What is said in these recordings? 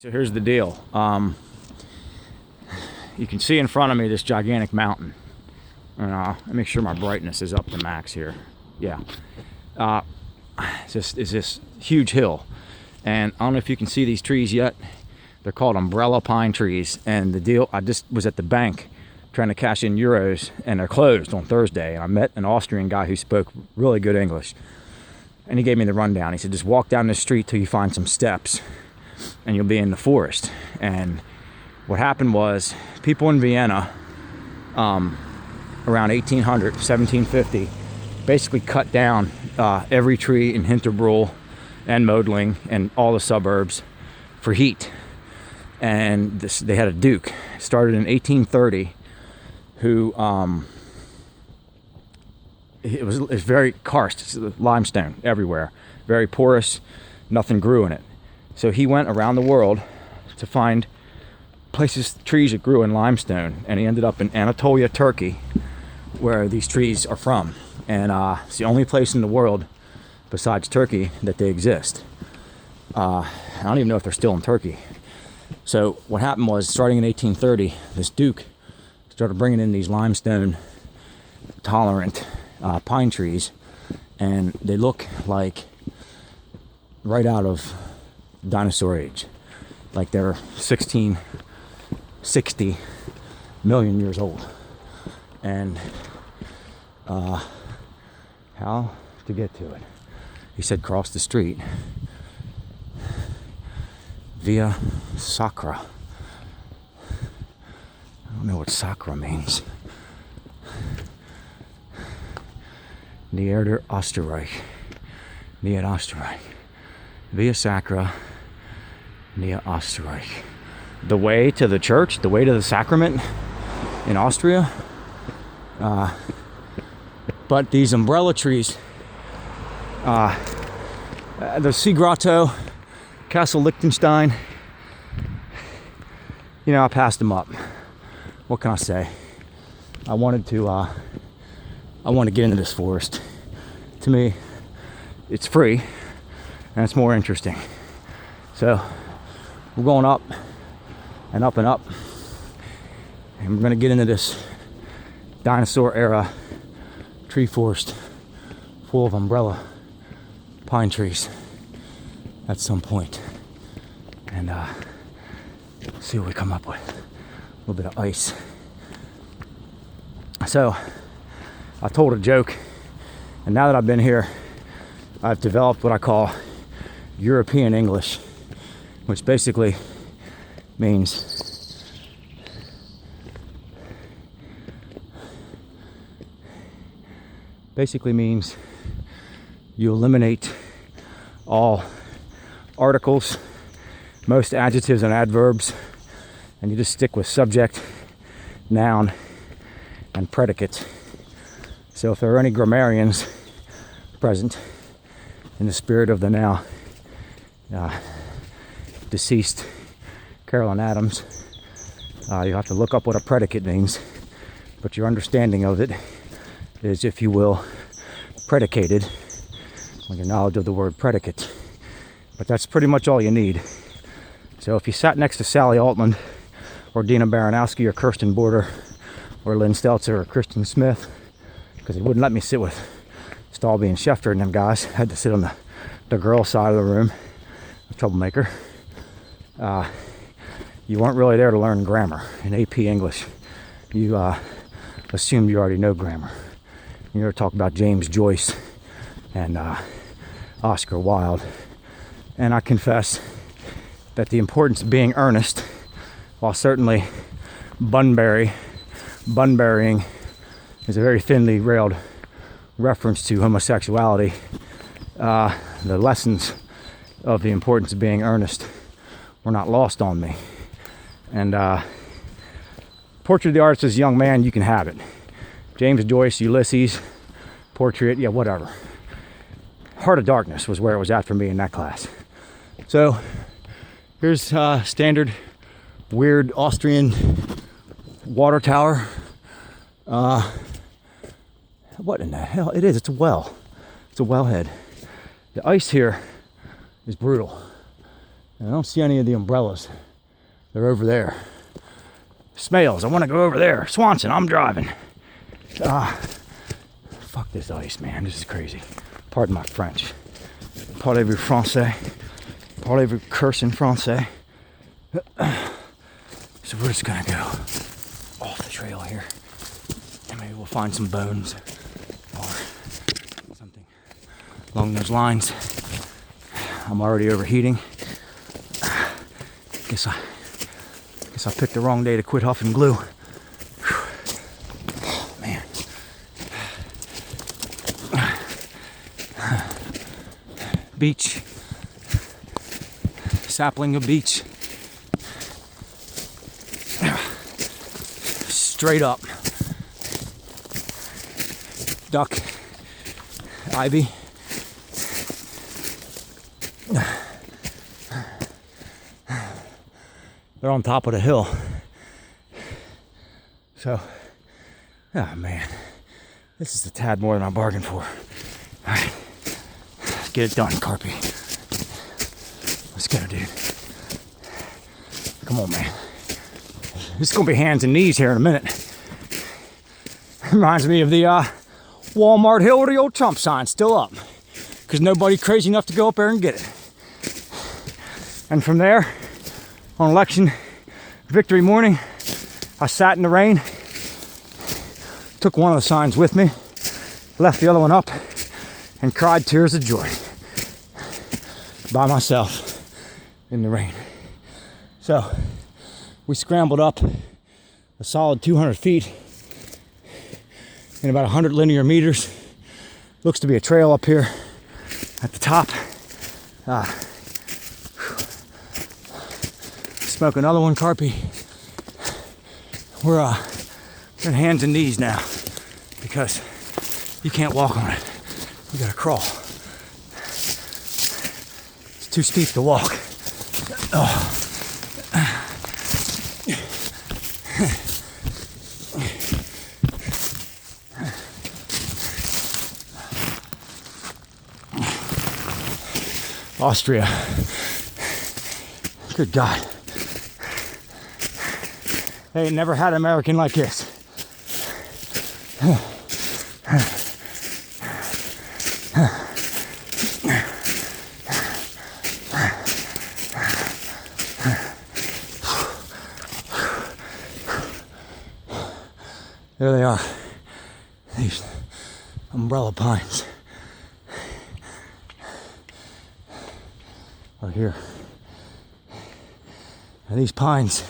So here's the deal. You can see in front of me this gigantic mountain. And let me make sure my brightness is up to max here. Yeah. It's this huge hill. And I don't know if you can see these trees yet. They're called umbrella pine trees. And the deal, I just was at the bank trying to cash in euros, and they're closed on Thursday. And I met an Austrian guy who spoke really good English. And he gave me the rundown. He said, just walk down this street till you find some steps, and you'll be in the forest. And what happened was, people in Vienna, around 1800, 1750, basically cut down every tree in Hinterbrühl and Mödling and all the suburbs for heat. And they had a duke, started in 1830, who it's very karst, it's limestone everywhere, very porous, nothing grew in it. So he went around the world to find places, trees that grew in limestone, and he ended up in Anatoyla, Turkey, where these trees are from. And it's the only place in the world besides Turkey that they exist. I don't even know if they're still in Turkey. So what happened was, starting in 1830, this duke started bringing in these limestone tolerant pine trees, and they look like right out of dinosaur age, like they're 1660 million years old. And how to get to it? He said cross the street via Sacra. I don't know what Sacra means. Near der Österreich. Near Österreich. Via Sacra. Near Österreich. The way to the church, the way to the sacrament in Austria. But these umbrella trees, the Sea Grotto, Castle Liechtenstein, you know, I passed them up. What can I say? I wanted to get into this forest. To me, it's free and it's more interesting. So we're going up and up and up, and we're gonna get into this dinosaur era tree forest full of umbrella pine trees at some point, and see what we come up with. A little bit of ice. So I told a joke, and now that I've been here, I've developed what I call European English, which basically means you eliminate all articles, most adjectives and adverbs, and you just stick with subject, noun, and predicate. So if there are any grammarians present, in the spirit of the now deceased Carolyn Adams, you have to look up what a predicate means, but your understanding of it is, if you will, predicated on your knowledge of the word predicate. But that's pretty much all you need. So if you sat next to Sally Altman or Dina Baranowski or Kirsten Border or Lynn Stelzer or Kristen Smith, because they wouldn't let me sit with Stalby and Schefter and them guys, I had to sit on the girl side of the room, a troublemaker. You weren't really there to learn grammar. In AP English, you assumed you already know grammar. You're there to talk about James Joyce and Oscar Wilde. And I confess that the importance of being earnest, while certainly bun-burying is a very thinly railed reference to homosexuality, the lessons of the importance of being earnest were not lost on me. And Portrait of the Artist as a Young Man, you can have it. James Joyce, Ulysses, Portrait, yeah, whatever. Heart of Darkness was where it was at for me in that class. So here's standard weird Austrian water tower. What in the hell? It is. It's a well. It's a wellhead. The ice here is brutal. And I don't see any of the umbrellas. They're over there. Smales, I want to go over there. Swanson, I'm driving. Fuck this ice, man. This is crazy. Pardon my French. Parlez-vous français? Parlez-vous curse in français? So we're just gonna go off the trail here. And maybe we'll find some bones or something along those lines. I'm already overheating. Guess I picked the wrong day to quit huffing glue. Oh, man. Beach. Sapling of beach. Straight up. Duck. Ivy. They're on top of the hill. So, oh man, this is a tad more than I bargained for. All right, let's get it done, Carpy. Let's go, dude. Come on, man. This is gonna be hands and knees here in a minute. Reminds me of the Walmart hill with the old Trump sign still up, because nobody crazy enough to go up there and get it. And from there, on election victory morning, I sat in the rain, took one of the signs with me, left the other one up, and cried tears of joy by myself in the rain. So we scrambled up a solid 200 feet in about 100 linear meters. Looks to be a trail up here at the top. Smoke another one, Carpy. We're on hands and knees now because you can't walk on it. You gotta crawl. It's too steep to walk. Oh. Austria. Good God. They ain't never had an American like this. There they are. These umbrella pines are here. And these pines,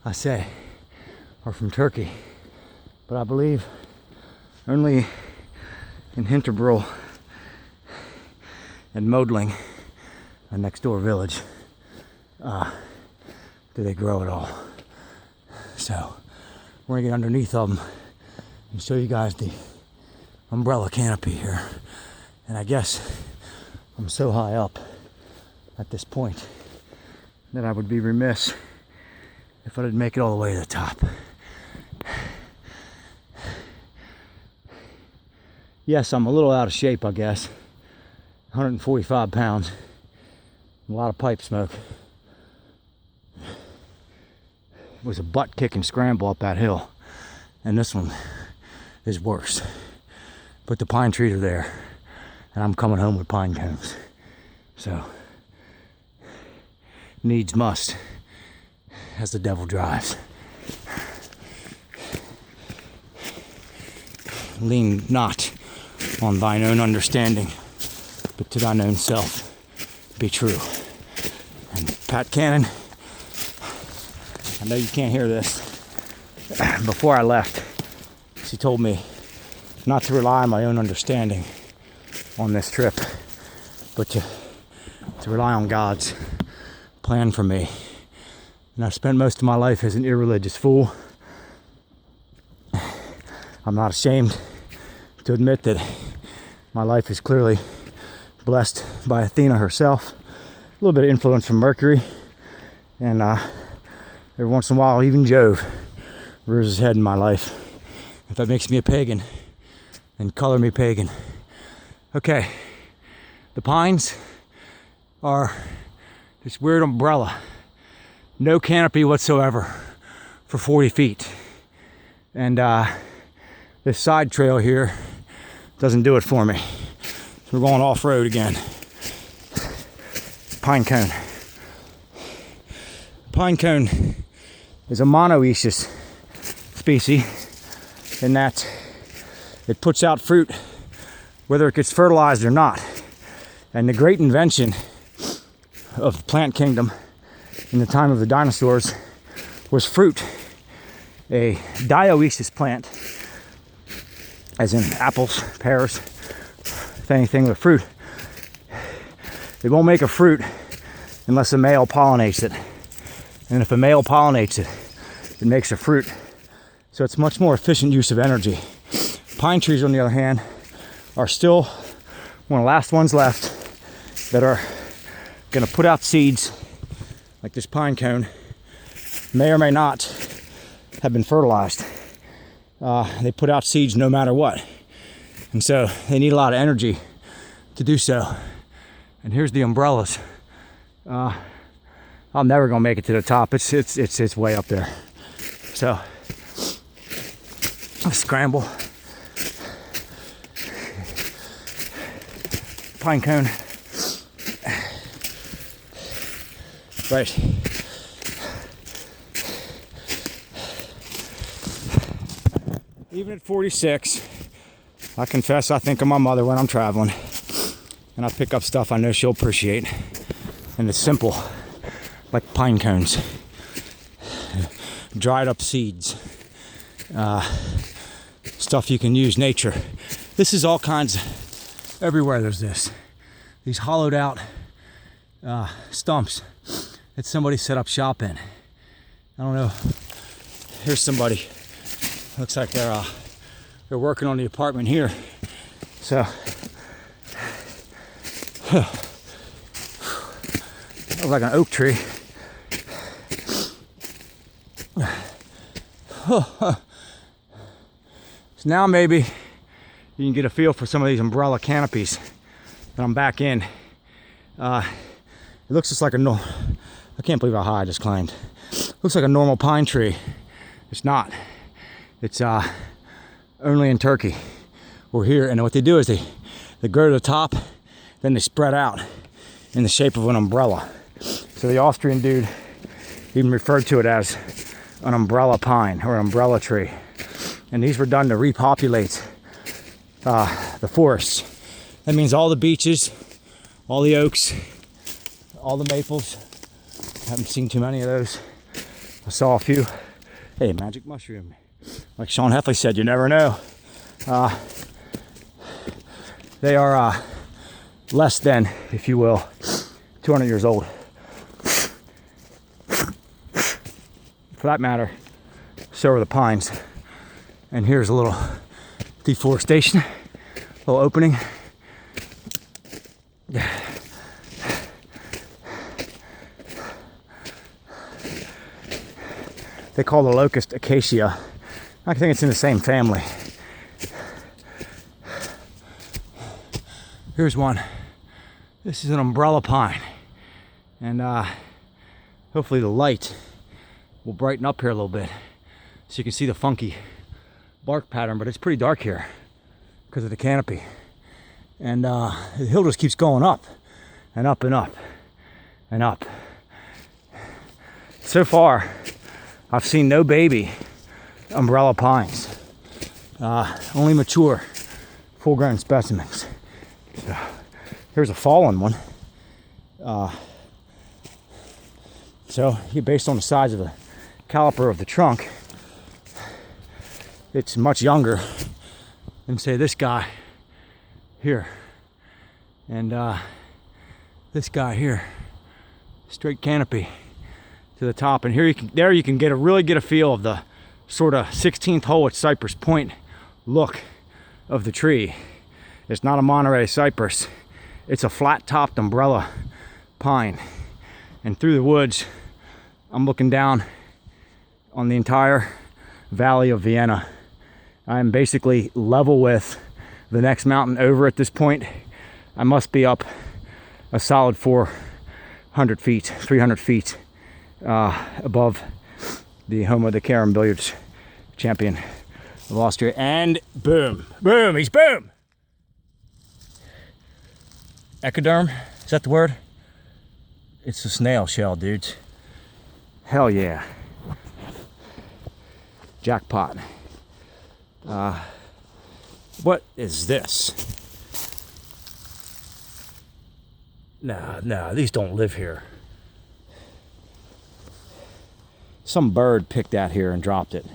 I say, are from Turkey, but I believe only in Hinterbrühl and Modling, a next door village, do they grow at all. So we're gonna get underneath of them and show you guys the umbrella canopy here. And I guess I'm so high up at this point that I would be remiss if I didn't make it all the way to the top. Yes, I'm a little out of shape, I guess. 145 pounds. A lot of pipe smoke. It was a butt-kicking scramble up that hill. And this one is worse. But the pine trees are there. And I'm coming home with pine cones. So, needs must, as the devil drives. Lean not on thine own understanding, but to thine own self be true. And Pat Cannon, I know you can't hear this. Before I left, she told me not to rely on my own understanding on this trip, but to rely on God's plan for me. And I've spent most of my life as an irreligious fool. I'm not ashamed to admit that my life is clearly blessed by Athena herself. A little bit of influence from Mercury, and every once in a while even Jove rears his head in my life. If that makes me a pagan, then color me pagan. Okay, the pines, are this weird umbrella. No canopy whatsoever for 40 feet. And this side trail here doesn't do it for me. So we're going off-road again. Pine cone. Pine cone is a monoecious species in that it puts out fruit whether it gets fertilized or not. And the great invention of the plant kingdom in the time of the dinosaurs was fruit. A dioecious plant, as in apples, pears, anything with fruit, it won't make a fruit unless a male pollinates it. And if a male pollinates it, it makes a fruit. So it's much more efficient use of energy. Pine trees, on the other hand, are still one of the last ones left that are going to put out seeds, like this pine cone, may or may not have been fertilized. They put out seeds no matter what. And so they need a lot of energy to do so. And here's the umbrellas. I'm never gonna make it to the top. It's way up there. So I'll scramble. Pine cone. Right. Even at 46, I confess I think of my mother when I'm traveling. And I pick up stuff I know she'll appreciate. And it's simple, like pine cones. Dried up seeds. Stuff you can use, nature. This is all kinds, everywhere there's this. These hollowed out stumps that somebody set up shop in. I don't know. Here's somebody. Looks like they're working on the apartment here. So looks like an oak tree. So now maybe you can get a feel for some of these umbrella canopies that I'm back in. It looks just like I can't believe how high I just climbed. Looks like a normal pine tree. It's not. It's only in Turkey. We're here, and what they do is they grow to the top, then they spread out in the shape of an umbrella. So the Austrian dude even referred to it as an umbrella pine or an umbrella tree. And these were done to repopulate the forests. That means all the beeches, all the oaks, all the maples. Haven't seen too many of those. I saw a few. Hey, magic mushroom. Like Sean Heffley said, you never know. They are less than, if you will, 200 years old. For that matter, so are the pines. And here's a little deforestation, a little opening. They call the locust acacia. I think it's in the same family. Here's one. This is an umbrella pine. And hopefully the light will brighten up here a little bit so you can see the funky bark pattern, but it's pretty dark here because of the canopy. And the hill just keeps going up and up and up and up. So far, I've seen no baby umbrella pines, only mature, full-grown specimens. So, here's a fallen one. So, based on the size of the caliper of the trunk, it's much younger than, say, this guy here, and this guy here. Straight canopy to the top, and here you can really get a feel of the sort of 16th hole at Cypress Point look of the tree. It's not a Monterey cypress. It's a flat-topped umbrella pine. And through the woods, I'm looking down on the entire valley of Vienna. I'm basically level with the next mountain over at this point. I must be up a solid 4 100 feet, 300 feet above the home of the Carom Billiards champion of Austria. And boom, boom, he's boom. Ectoderm, is that the word? It's a snail shell, dudes. Hell yeah. Jackpot. What is this? No, these don't live here. Some bird picked that here and dropped it.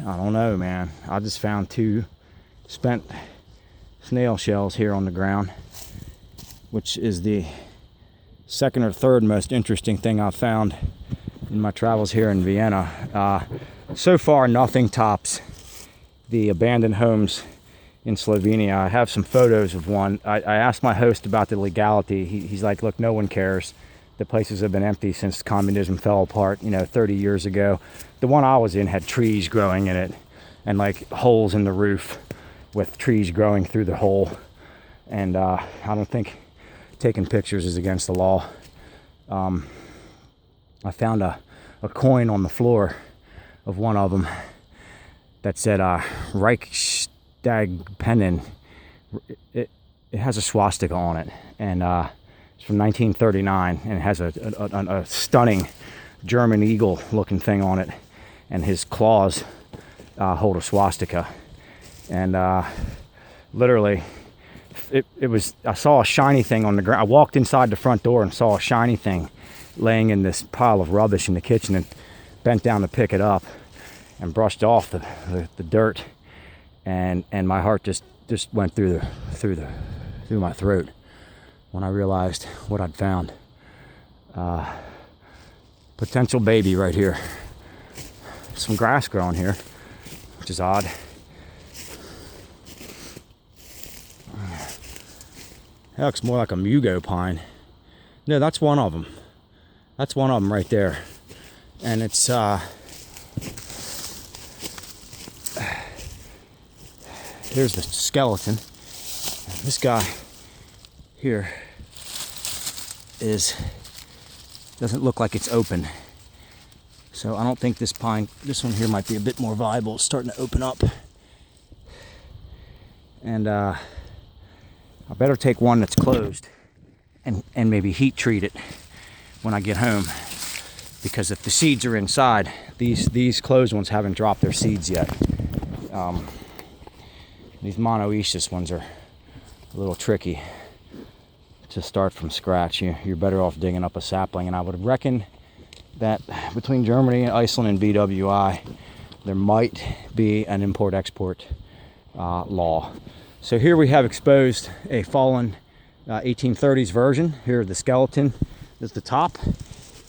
I don't know, man. I just found 2 spent snail shells here on the ground, which is the second or third most interesting thing I've found in my travels here in Vienna. So far, nothing tops the abandoned homes in Slovenia. I have some photos of one. I asked my host about the legality. He's like, look, no one cares. The places have been empty since communism fell apart, 30 years ago. The one I was in had trees growing in it and like holes in the roof with trees growing through the hole. And I don't think taking pictures is against the law. I found a coin on the floor of one of them that said Reichstagpennen. It has a swastika on it, and it's from 1939, and it has a stunning German eagle looking thing on it, and his claws hold a swastika. And literally it was, I saw a shiny thing on the ground. I walked inside the front door and saw a shiny thing laying in this pile of rubbish in the kitchen, and bent down to pick it up and brushed off the dirt, and my heart just went through my throat when I realized what I'd found. Potential baby right here. Some grass growing here, which is odd. That looks more like a mugo pine. No, that's one of them. That's one of them right there. And it's here's the skeleton. This guy here doesn't look like it's open. So I don't think this one here might be a bit more viable. It's starting to open up. And I better take one that's closed and maybe heat treat it when I get home. Because if the seeds are inside, these closed ones haven't dropped their seeds yet. These monoecious ones are a little tricky to start from scratch. You're better off digging up a sapling, and I would reckon that between Germany, Iceland, and BWI, there might be an import-export law. So here we have exposed a fallen 1830s version. Here the skeleton is the top,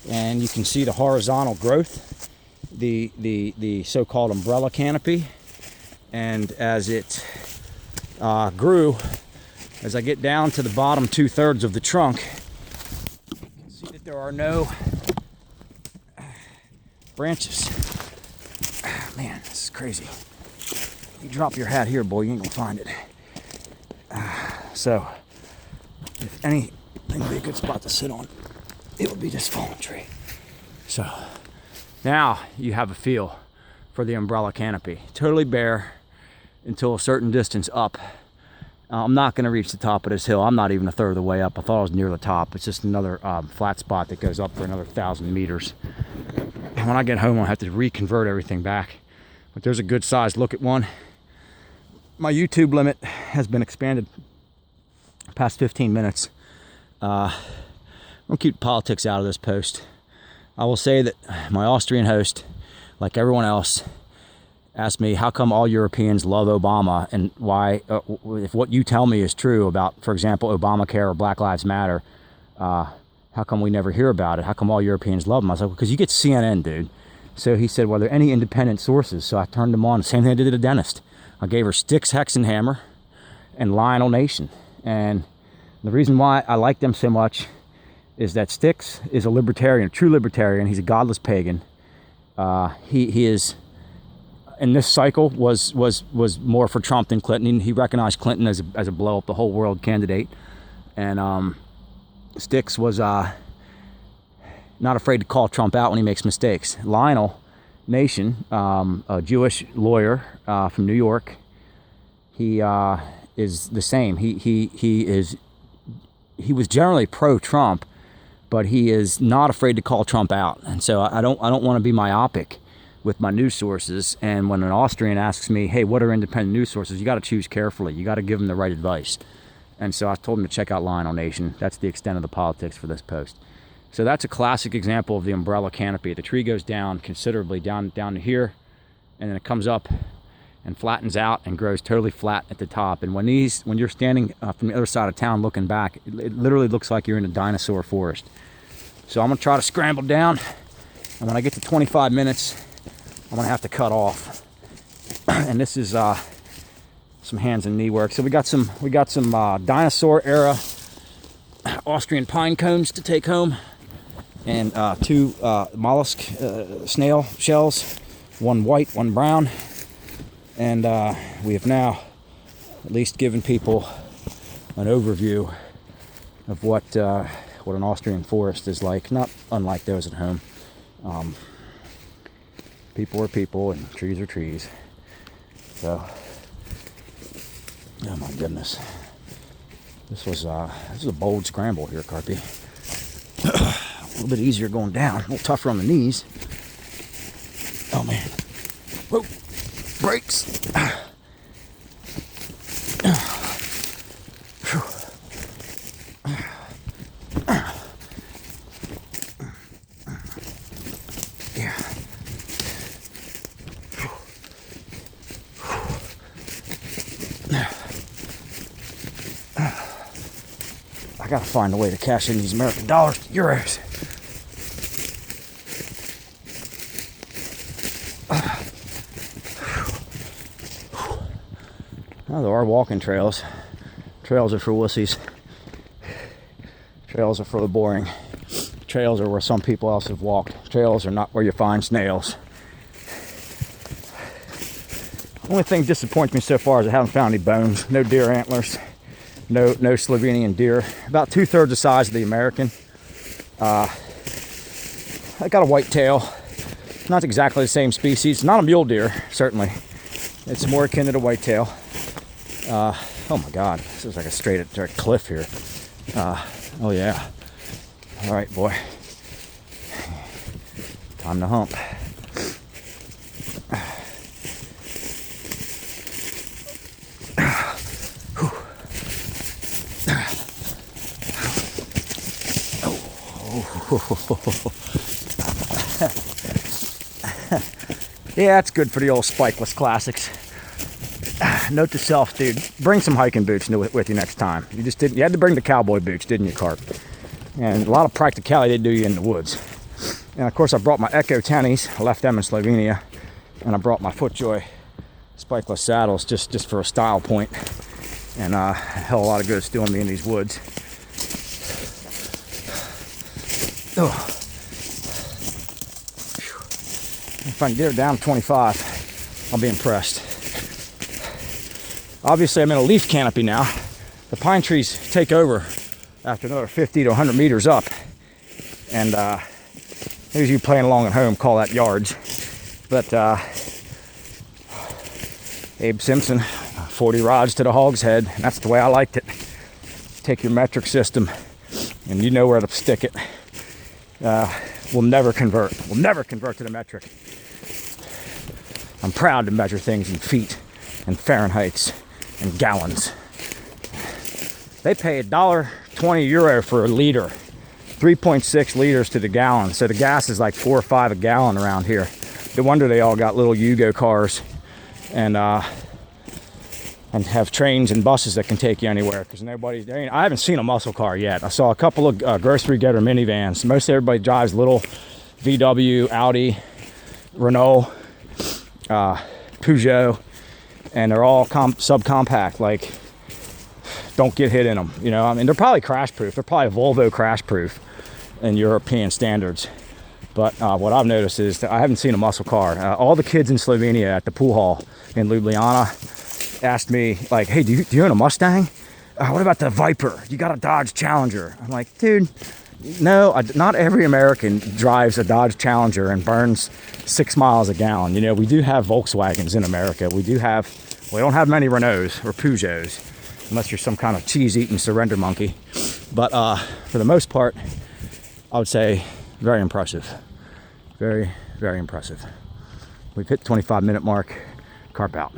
and you can see the horizontal growth, the so-called umbrella canopy. And as it grew, as I get down to the bottom 2/3 of the trunk, you can see that there are no branches. Man, this is crazy. You drop your hat here, boy, you ain't gonna find it. So, if anything would be a good spot to sit on, it would be this fallen tree. So, now you have a feel for the umbrella canopy. Totally bare until a certain distance up. I'm not going to reach the top of this hill. I'm not even a third of the way up. I thought I was near the top. It's just another flat spot that goes up for another 1,000 meters. And when I get home, I'll have to reconvert everything back. But there's a good sized look at one. My YouTube limit has been expanded past 15 minutes. I'm going to keep politics out of this post. I will say that my Austrian host, like everyone else, asked me how come all Europeans love Obama, and why, if what you tell me is true about, for example, Obamacare or Black Lives Matter, how come we never hear about it? How come all Europeans love them? I was like, because you get CNN, dude. So he said, well, are there any independent sources? So I turned them on. The same thing I did to the dentist. I gave her Styx Hexenhammer and Lionel Nation. And the reason why I like them so much is that Styx is a libertarian, a true libertarian. He's a godless pagan. He is, in this cycle, was more for Trump than Clinton. He recognized Clinton as a blow up the whole world candidate. And Sticks was not afraid to call Trump out when he makes mistakes. Lionel Nation, a Jewish lawyer from New York, he is the same. He was generally pro-Trump, but he is not afraid to call Trump out. And so I don't want to be myopic with my news sources. And when an Austrian asks me, hey, what are independent news sources? You got to choose carefully. You got to give them the right advice. And so I told him to check out Lionel Nation. That's the extent of the politics for this post. So that's a classic example of the umbrella canopy. The tree goes down considerably down to here, and then it comes up and flattens out and grows totally flat at the top. And when you're standing from the other side of town looking back, it literally looks like you're in a dinosaur forest. So I'm gonna try to scramble down, and when I get to 25 minutes, I'm gonna have to cut off. And this is some hands and knee work. So we got some dinosaur era Austrian pine cones to take home, and 2 mollusk snail shells, one white, one brown. And we have now at least given people an overview of what an Austrian forest is like, not unlike those at home. People are people and trees are trees. So, oh my goodness. This is a bold scramble here, Carpy. A little bit easier going down, a little tougher on the knees. Oh man. Whoa. Brakes. Yeah. I gotta find a way to cash in these American dollars to euros. Well, there are walking trails. Trails are for wussies. Trails are for the boring. Trails are where some people else have walked. Trails are not where you find snails. The only thing that disappoints me so far is I haven't found any bones. No deer antlers. No Slovenian deer. About 2/3 the size of the American. I got a white tail. Not exactly the same species. Not a mule deer, certainly. It's more akin to the white tail. Oh my God, this is like a straight cliff here. Oh yeah. All right, boy. Time to hump. Yeah, that's good for the old spikeless classics. Note to self, dude, bring some hiking boots with you next time. You had to bring the cowboy boots, didn't you, Carp? And a lot of practicality they do you in the woods. And of course I brought my Echo tennies. I left them in Slovenia. And I brought my FootJoy spikeless saddles just for a style point. And hell, a lot of good is doing me in these woods. Oh. If I can get her down to 25, I'll be impressed. Obviously, I'm in a leaf canopy now. The pine trees take over after another 50 to 100 meters up. And those of you playing along at home call that yards. But Abe Simpson, 40 rods to the hog's head. And that's the way I liked it. Take your metric system and you know where to stick it. We'll never convert. We'll never convert to the metric. I'm proud to measure things in feet and Fahrenheits and gallons. They pay €1.20 for a liter, 3.6 liters to the gallon. So the gas is like 4 or 5 a gallon around here. No wonder they all got little Yugo cars and have trains and buses that can take you anywhere. Because I haven't seen a muscle car yet. I saw a couple of grocery getter minivans. Most everybody drives little VW, Audi, Renault, Peugeot, and they're all subcompact. Like, don't get hit in them. You know, I mean, they're probably crash proof. They're probably Volvo crash proof in European standards. But what I've noticed is that I haven't seen a muscle car. All the kids in Slovenia at the pool hall in Ljubljana asked me, like, hey, do you own a Mustang? What about the Viper? You got a Dodge Challenger. I'm like, dude, no, not every American drives a Dodge Challenger and burns 6 miles a gallon. You know, we do have Volkswagens in America. We don't have many Renaults or Peugeots, unless you're some kind of cheese-eating surrender monkey. But for the most part, I would say very impressive. Very, very impressive. We've hit 25-minute mark. Carp out.